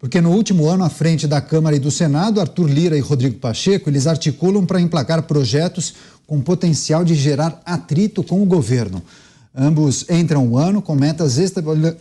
Porque no último ano, à frente da Câmara e do Senado, Arthur Lira e Rodrigo Pacheco, eles articulam para emplacar projetos com potencial de gerar atrito com o governo. Ambos entram o ano com metas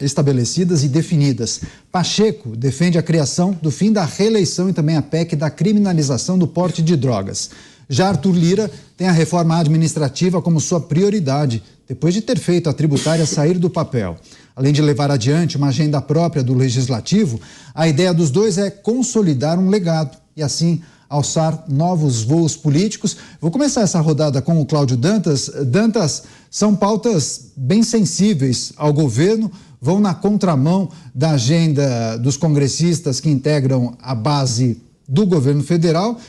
estabelecidas e definidas. Pacheco defende a criação do fim da reeleição e também a PEC da criminalização do porte de drogas. Já Arthur Lira tem a reforma administrativa como sua prioridade, depois de ter feito a tributária sair do papel. Além de levar adiante uma agenda própria do Legislativo, a ideia dos dois é consolidar um legado e, assim, alçar novos voos políticos. Vou começar essa rodada com o Cláudio Dantas. Dantas, são pautas bem sensíveis ao governo, vão na contramão da agenda dos congressistas que integram a base do governo federal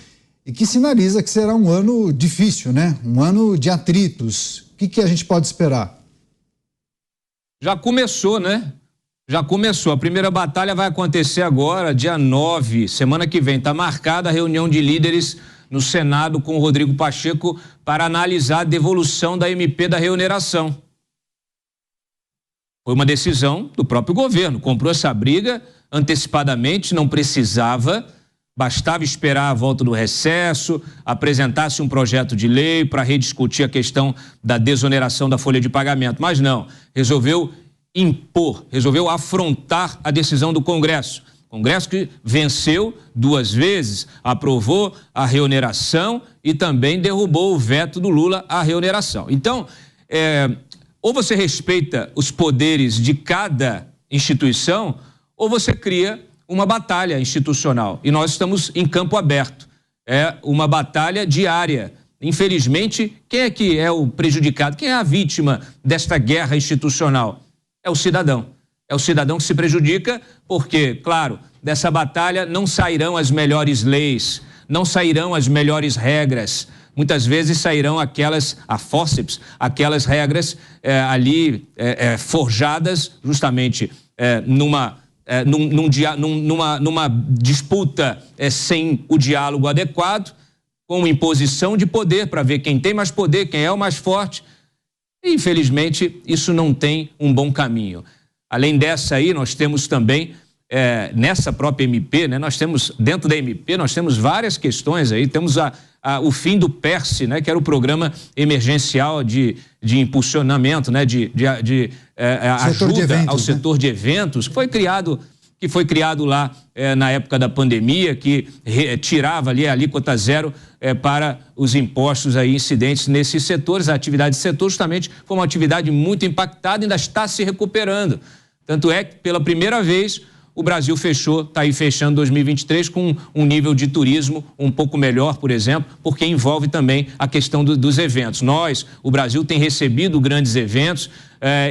e que sinaliza que será um ano difícil, né? Um ano de atritos. O que a gente pode esperar? Já começou, né? Já começou. A primeira batalha vai acontecer agora, dia 9, semana que vem. Está marcada a reunião de líderes no Senado com o Rodrigo Pacheco para analisar a devolução da MP da reoneração. Foi uma decisão do próprio governo. Comprou essa briga antecipadamente, não precisava, bastava esperar a volta do recesso, apresentasse um projeto de lei para rediscutir a questão da desoneração da folha de pagamento. Mas não, resolveu impor, resolveu afrontar a decisão do Congresso. Congresso que venceu 2 vezes, aprovou a reoneração e também derrubou o veto do Lula à reoneração. Então, ou você respeita os poderes de cada instituição, ou você cria uma batalha institucional. E nós estamos em campo aberto. É uma batalha diária. Infelizmente, quem é que é o prejudicado? Quem é a vítima desta guerra institucional? É o cidadão. É o cidadão que se prejudica porque, claro, dessa batalha não sairão as melhores leis, não sairão as melhores regras. Muitas vezes sairão aquelas, a fórceps, aquelas regras forjadas justamente numa disputa sem o diálogo adequado, com imposição de poder para ver quem tem mais poder, quem é o mais forte. E, infelizmente, isso não tem um bom caminho. Além dessa aí, nós temos também, nessa própria MP, né, nós temos, dentro da MP, nós temos várias questões aí, temos o fim do PERSE, né, que era o Programa Emergencial de Impulsionamento, né, de ajuda ao setor de eventos, que foi criado lá na época da pandemia, que tirava ali a alíquota zero para os impostos aí incidentes nesses setores. A atividade de setor justamente foi uma atividade muito impactada e ainda está se recuperando. Tanto é que pela primeira vez o Brasil está aí fechando 2023 com um nível de turismo um pouco melhor, por exemplo, porque envolve também a questão dos eventos. O Brasil tem recebido grandes eventos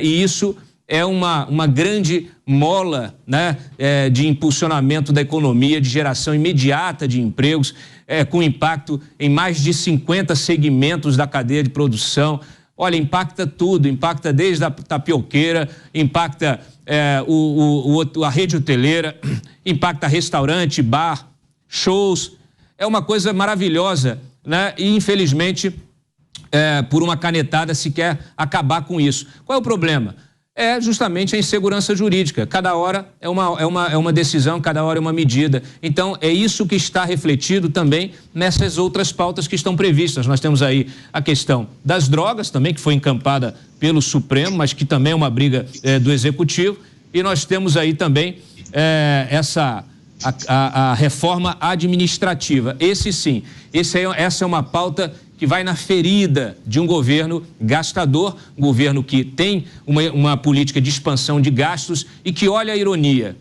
e isso é uma grande mola, né, de impulsionamento da economia, de geração imediata de empregos, com impacto em mais de 50 segmentos da cadeia de produção. Olha, impacta tudo, impacta desde a tapioqueira, impacta a rede hoteleira, impacta restaurante, bar, shows. É uma coisa maravilhosa, né? E, infelizmente, por uma canetada se quer acabar com isso. Qual é o problema? É justamente a insegurança jurídica. Cada hora é uma decisão, cada hora é uma medida. Então, é isso que está refletido também nessas outras pautas que estão previstas. Nós temos aí a questão das drogas também, que foi encampada pelo Supremo, mas que também é uma briga do Executivo. E nós temos aí também a reforma administrativa. Essa é uma pauta que vai na ferida de um governo gastador, um governo que tem uma política de expansão de gastos e que, olha a ironia,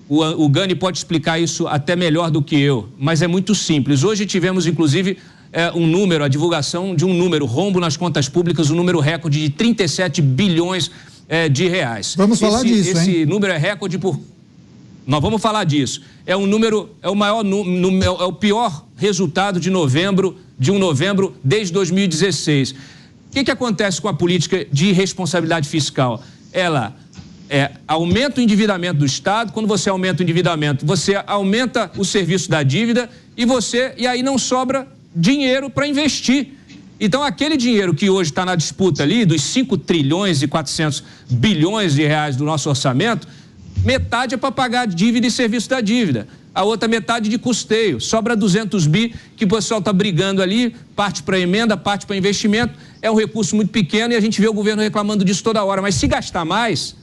o Gani pode explicar isso até melhor do que eu, mas é muito simples. Hoje tivemos, inclusive, a divulgação de um número, rombo nas contas públicas, um número recorde de 37 bilhões de reais. Vamos falar disso, hein? Esse número é recorde por... Nós vamos falar disso. É o pior resultado de novembro desde 2016. O que acontece com a política de responsabilidade fiscal? Ela aumenta o endividamento do Estado. Quando você aumenta o endividamento, você aumenta o serviço da dívida e aí não sobra dinheiro para investir. Então, aquele dinheiro que hoje está na disputa ali, dos 5 trilhões e 400 bilhões de reais do nosso orçamento, Metade é para pagar dívida e serviço da dívida. A outra metade de custeio. Sobra 200 bi que o pessoal está brigando ali, parte para emenda, parte para investimento. É um recurso muito pequeno e a gente vê o governo reclamando disso toda hora. Mas se gastar mais,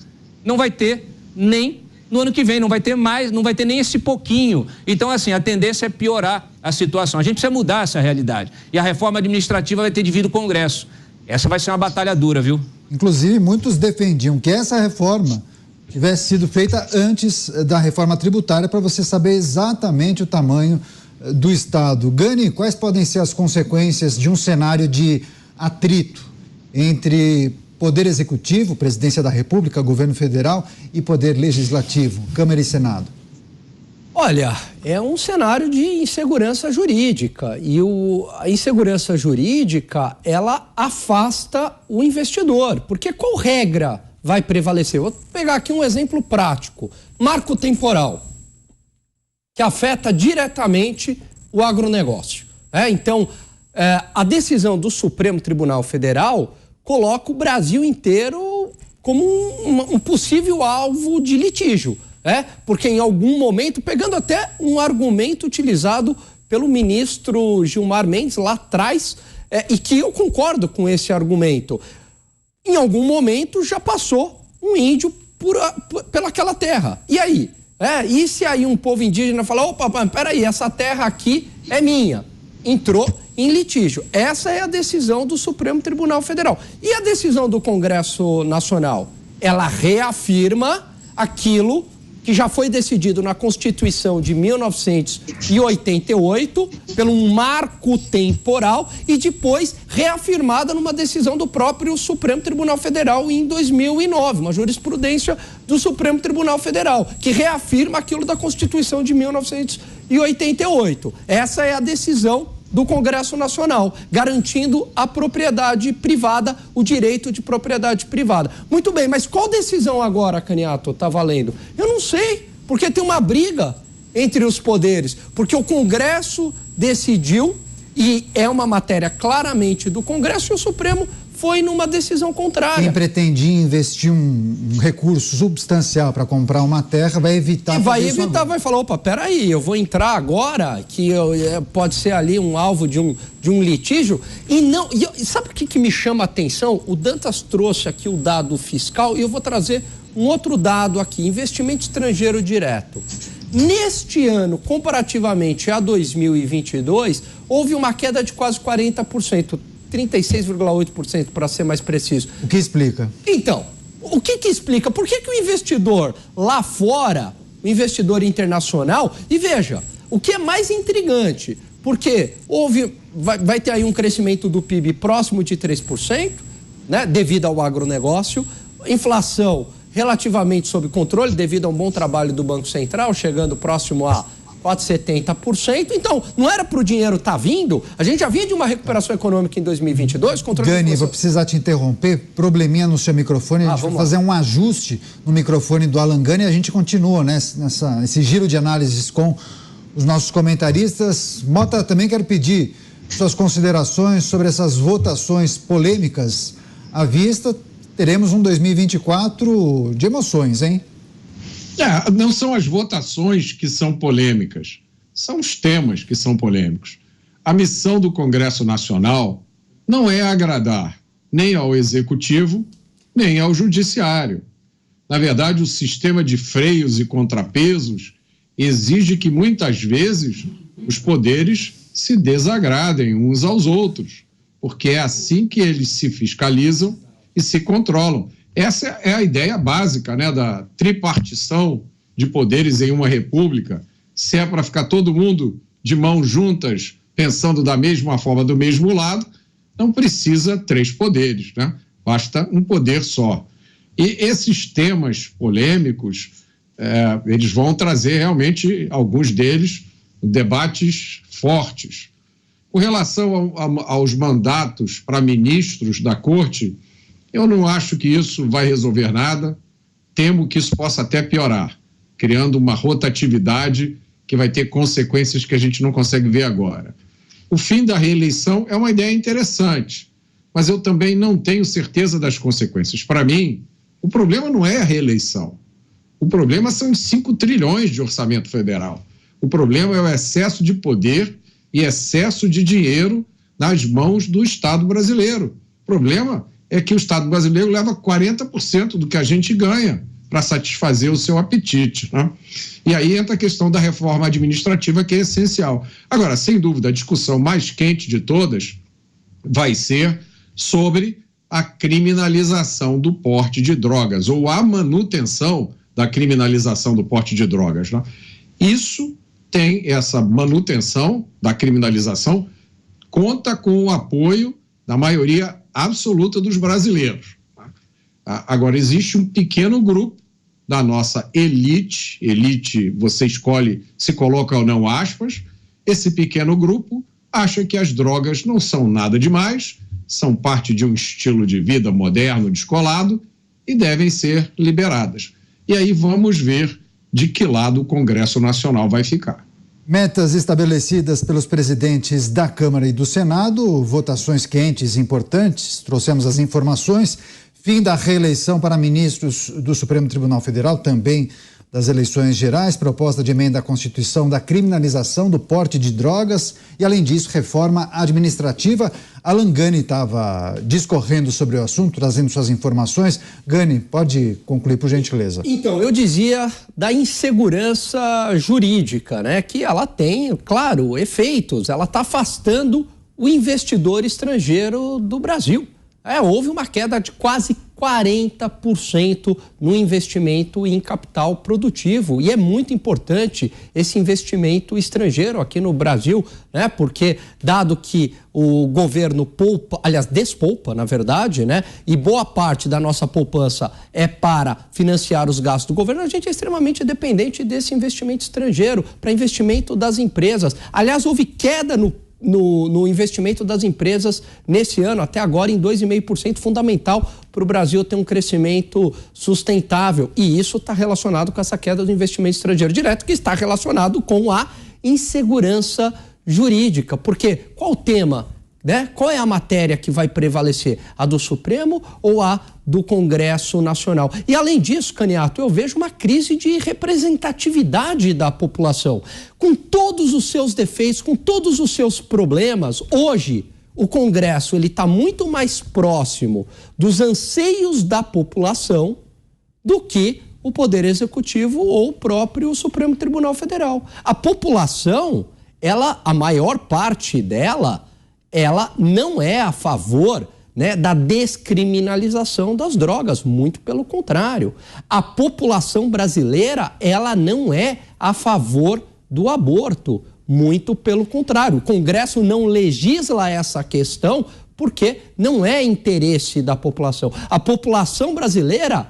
não vai ter nem no ano que vem, não vai ter mais, não vai ter nem esse pouquinho. Então, assim, a tendência é piorar a situação. A gente precisa mudar essa realidade. E a reforma administrativa vai ter de vir do Congresso. Essa vai ser uma batalha dura, viu? Inclusive, muitos defendiam que essa reforma tivesse sido feita antes da reforma tributária para você saber exatamente o tamanho do Estado. Gani, quais podem ser as consequências de um cenário de atrito entre Poder Executivo, Presidência da República, Governo Federal e Poder Legislativo, Câmara e Senado? Olha, é um cenário de insegurança jurídica e a insegurança jurídica, ela afasta o investidor, porque qual regra vai prevalecer? Vou pegar aqui um exemplo prático, marco temporal, que afeta diretamente o agronegócio. Então, a decisão do Supremo Tribunal Federal coloca o Brasil inteiro como um possível alvo de litígio. Porque em algum momento, pegando até um argumento utilizado pelo ministro Gilmar Mendes lá atrás, e que eu concordo com esse argumento, em algum momento já passou um índio pelaquela terra. E aí? E se aí um povo indígena falar, opa, peraí, essa terra aqui é minha? Entrou em litígio. Essa é a decisão do Supremo Tribunal Federal. E a decisão do Congresso Nacional? Ela reafirma aquilo que já foi decidido na Constituição de 1988, pelo um marco temporal, e depois reafirmada numa decisão do próprio Supremo Tribunal Federal em 2009, uma jurisprudência do Supremo Tribunal Federal, que reafirma aquilo da Constituição de 1988. Essa é a decisão do Congresso Nacional, garantindo a propriedade privada, o direito de propriedade privada. Muito bem, mas qual decisão agora, Caniato, está valendo? Eu não sei, porque tem uma briga entre os poderes, porque o Congresso decidiu, e é uma matéria claramente do Congresso, e o Supremo foi numa decisão contrária. Quem pretendia investir um recurso substancial para comprar uma terra vai evitar... Vai falar, opa, peraí, eu vou entrar agora, que pode ser ali um alvo de um litígio, e não... sabe o que me chama a atenção? O Dantas trouxe aqui o dado fiscal, e eu vou trazer um outro dado aqui, investimento estrangeiro direto. Neste ano, comparativamente a 2022, houve uma queda de quase 40%, 36,8% para ser mais preciso. O que explica? Então, o que explica? Por que o investidor lá fora, o investidor internacional, e veja, o que é mais intrigante, porque vai ter aí um crescimento do PIB próximo de 3%, né, devido ao agronegócio, inflação relativamente sob controle, devido a um bom trabalho do Banco Central, chegando próximo a 4,70%. Então, não era para o dinheiro estar vindo? A gente já vinha de uma recuperação econômica em 2022. Gani, vou precisar te interromper. Probleminha no seu microfone. A gente vai fazer um ajuste no microfone do Alan Gani e a gente continua nesse giro de análises com os nossos comentaristas. Mota, também quero pedir suas considerações sobre essas votações polêmicas à vista. Teremos um 2024 de emoções, hein? Não são as votações que são polêmicas, são os temas que são polêmicos. A missão do Congresso Nacional não é agradar nem ao Executivo, nem ao Judiciário. Na verdade, o sistema de freios e contrapesos exige que, muitas vezes, os poderes se desagradem uns aos outros, porque é assim que eles se fiscalizam e se controlam. Essa é a ideia básica, né, da tripartição de poderes em uma república. Se é para ficar todo mundo de mãos juntas, pensando da mesma forma, do mesmo lado, não precisa 3 poderes, né? Basta um poder só. E esses temas polêmicos, eles vão trazer realmente, alguns deles, debates fortes. Com relação aos mandatos para ministros da Corte, eu não acho que isso vai resolver nada, temo que isso possa até piorar, criando uma rotatividade que vai ter consequências que a gente não consegue ver agora. O fim da reeleição é uma ideia interessante, mas eu também não tenho certeza das consequências. Para mim, o problema não é a reeleição. O problema são os 5 trilhões de orçamento federal. O problema é o excesso de poder e excesso de dinheiro nas mãos do Estado brasileiro. O problema é que o Estado brasileiro leva 40% do que a gente ganha para satisfazer o seu apetite, né? E aí entra a questão da reforma administrativa, que é essencial. Agora, sem dúvida, a discussão mais quente de todas vai ser sobre a criminalização do porte de drogas, ou a manutenção da criminalização do porte de drogas, né? Isso tem, essa manutenção da criminalização, conta com o apoio da maioria absoluta dos brasileiros. Agora, existe um pequeno grupo da nossa elite, você escolhe se coloca ou não aspas, esse pequeno grupo acha que as drogas não são nada demais, são parte de um estilo de vida moderno, descolado, e devem ser liberadas. E aí vamos ver de que lado o Congresso Nacional vai ficar. Metas estabelecidas pelos presidentes da Câmara e do Senado, votações quentes e importantes, trouxemos as informações, fim da reeleição para ministros do Supremo Tribunal Federal, também das eleições gerais, proposta de emenda à Constituição da criminalização do porte de drogas e, além disso, reforma administrativa. Alan Gani estava discorrendo sobre o assunto, trazendo suas informações. Gani, pode concluir, por gentileza. Então, eu dizia da insegurança jurídica, né? Que ela tem, claro, efeitos. Ela está afastando o investidor estrangeiro do Brasil. Houve uma queda de quase 40% no investimento em capital produtivo. E é muito importante esse investimento estrangeiro aqui no Brasil, né? Porque, dado que o governo poupa, aliás, despoupa, na verdade, né? E boa parte da nossa poupança é para financiar os gastos do governo, a gente é extremamente dependente desse investimento estrangeiro, para investimento das empresas. Aliás, houve queda no investimento das empresas nesse ano, até agora em 2,5%, fundamental para o Brasil ter um crescimento sustentável. E isso está relacionado com essa queda do investimento estrangeiro direto, que está relacionado com a insegurança jurídica. Porque qual o tema, né? Qual é a matéria que vai prevalecer? A do Supremo ou a do Congresso Nacional? E além disso, Caniato, eu vejo uma crise de representatividade da população. Com todos os seus defeitos, com todos os seus problemas, hoje o Congresso está muito mais próximo dos anseios da população do que o Poder Executivo ou o próprio Supremo Tribunal Federal. A população, a maior parte dela, ela não é a favor, né, da descriminalização das drogas, muito pelo contrário. A população brasileira, ela não é a favor do aborto, muito pelo contrário. O Congresso não legisla essa questão porque não é interesse da população. A população brasileira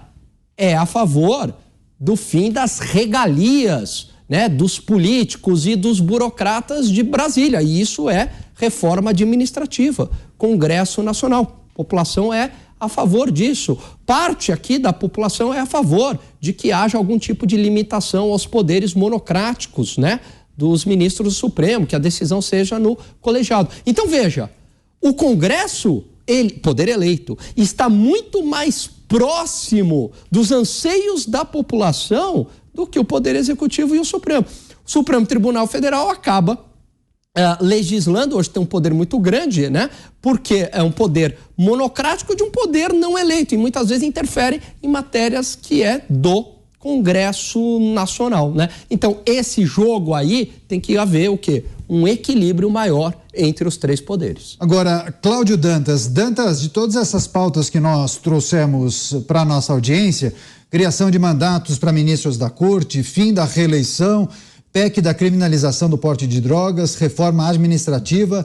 é a favor do fim das regalias, né, dos políticos e dos burocratas de Brasília. E isso é reforma administrativa, Congresso Nacional. A população é a favor disso. Parte aqui da população é a favor de que haja algum tipo de limitação aos poderes monocráticos, né, dos ministros do Supremo, que a decisão seja no colegiado. Então, veja, o Congresso, poder eleito, está muito mais próximo dos anseios da população do que o Poder Executivo e o Supremo. O Supremo Tribunal Federal acaba legislando, hoje tem um poder muito grande, né? Porque é um poder monocrático de um poder não eleito e muitas vezes interfere em matérias que é do Congresso Nacional, né? Então, esse jogo aí tem que haver o quê? Um equilíbrio maior entre os três poderes. Agora, Cláudio Dantas, de todas essas pautas que nós trouxemos para a nossa audiência, criação de mandatos para ministros da Corte, fim da reeleição, PEC da criminalização do porte de drogas, reforma administrativa,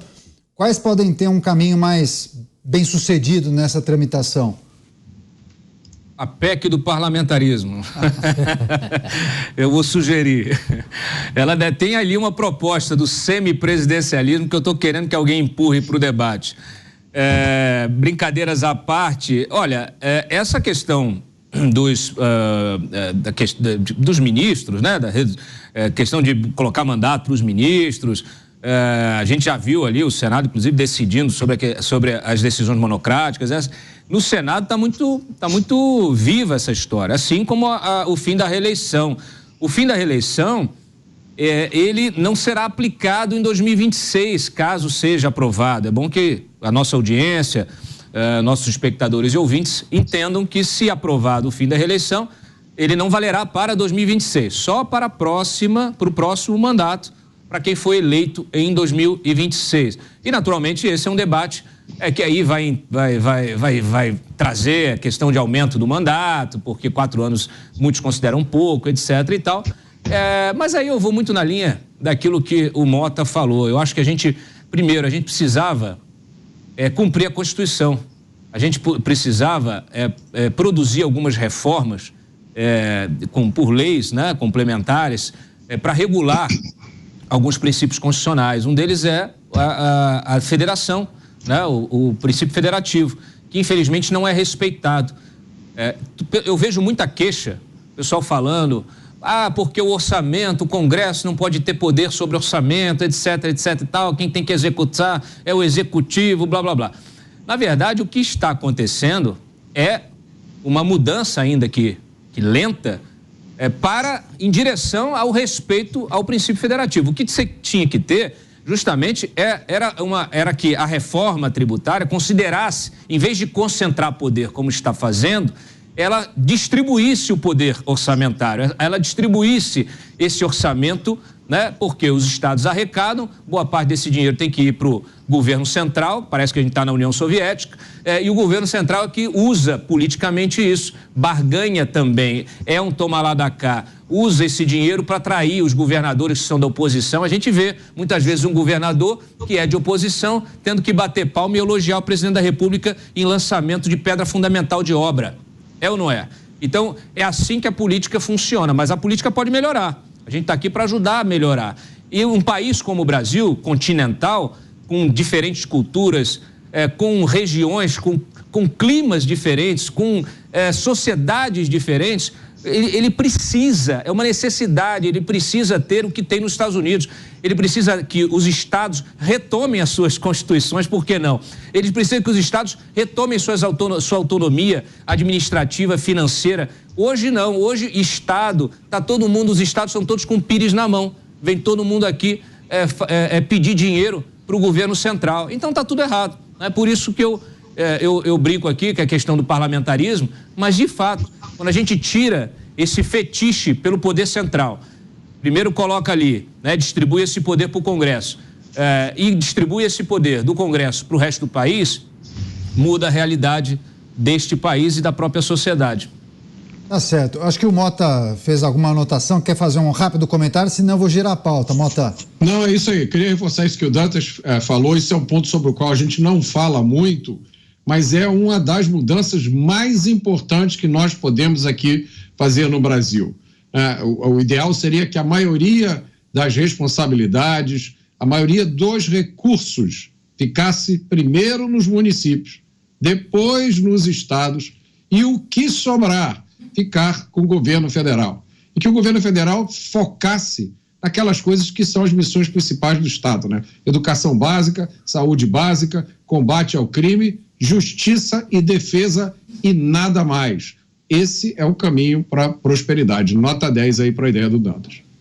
quais podem ter um caminho mais bem sucedido nessa tramitação? A PEC do parlamentarismo. Eu vou sugerir. Ela tem ali uma proposta do semipresidencialismo que eu estou querendo que alguém empurre para o debate. Brincadeiras à parte, olha, essa questão dos ministros, né? Questão de colocar mandato para os ministros, A gente já viu ali o Senado, inclusive, decidindo sobre as decisões monocráticas. No Senado está muito viva essa história, assim como o fim da reeleição. O fim da reeleição, ele não será aplicado em 2026, caso seja aprovado. É bom que a nossa audiência, nossos espectadores e ouvintes entendam que, se aprovado o fim da reeleição, ele não valerá para 2026, só para o próximo mandato, para quem foi eleito em 2026. E, naturalmente, esse é um debate que aí vai trazer a questão de aumento do mandato, porque 4 anos muitos consideram pouco, etc. e tal. Mas aí eu vou muito na linha daquilo que o Mota falou. Eu acho que a gente precisava cumprir a Constituição. A gente precisava produzir algumas reformas por leis, né, complementares para regular alguns princípios constitucionais. Um deles é a federação, né, o princípio federativo, que infelizmente não é respeitado. Eu vejo muita queixa, pessoal falando, porque o orçamento, o Congresso não pode ter poder sobre orçamento, etc, etc e tal, quem tem que executar é o executivo, blá, blá, blá. Na verdade, o que está acontecendo é uma mudança ainda que lenta, em direção ao respeito ao princípio federativo. O que você tinha que ter, justamente, era que a reforma tributária considerasse, em vez de concentrar poder como está fazendo, ela distribuísse o poder orçamentário, ela distribuísse esse orçamento, né? Porque os estados arrecadam, boa parte desse dinheiro tem que ir para o governo central, parece que a gente está na União Soviética, e o governo central é que usa politicamente isso, barganha também, um toma lá da cá, usa esse dinheiro para atrair os governadores que são da oposição. A gente vê, muitas vezes, um governador que é de oposição tendo que bater palma e elogiar o presidente da República em lançamento de pedra fundamental de obra. É ou não é? Então, é assim que a política funciona, mas a política pode melhorar. A gente está aqui para ajudar a melhorar. E um país como o Brasil, continental, com diferentes culturas, com regiões, com climas diferentes, com sociedades diferentes, ele precisa, é uma necessidade, ele precisa ter o que tem nos Estados Unidos. Ele precisa que os estados retomem as suas constituições, por que não? Eles precisam que os estados retomem sua autonomia administrativa, financeira. Hoje não, hoje Estado, os estados estão todos com o pires na mão. Vem todo mundo aqui pedir dinheiro para o governo central. Então está tudo errado. É por isso que eu brinco aqui, que é a questão do parlamentarismo, mas de fato, quando a gente tira esse fetiche pelo poder central, primeiro coloca ali, né, distribui esse poder para o Congresso e distribui esse poder do Congresso para o resto do país, muda a realidade deste país e da própria sociedade. Tá certo. Acho que o Mota fez alguma anotação, quer fazer um rápido comentário, senão eu vou girar a pauta. Mota. Não, é isso aí. Queria reforçar isso que o Dantas falou. Isso é um ponto sobre o qual a gente não fala muito, mas é uma das mudanças mais importantes que nós podemos aqui fazer no Brasil. O ideal seria que a maioria das responsabilidades, a maioria dos recursos ficasse primeiro nos municípios, depois nos estados, e o que sobrar ficar com o governo federal. E que o governo federal focasse naquelas coisas que são as missões principais do Estado, né? Educação básica, saúde básica, combate ao crime, justiça e defesa e nada mais. Esse é o caminho para a prosperidade. Nota 10 aí para a ideia do Dantas.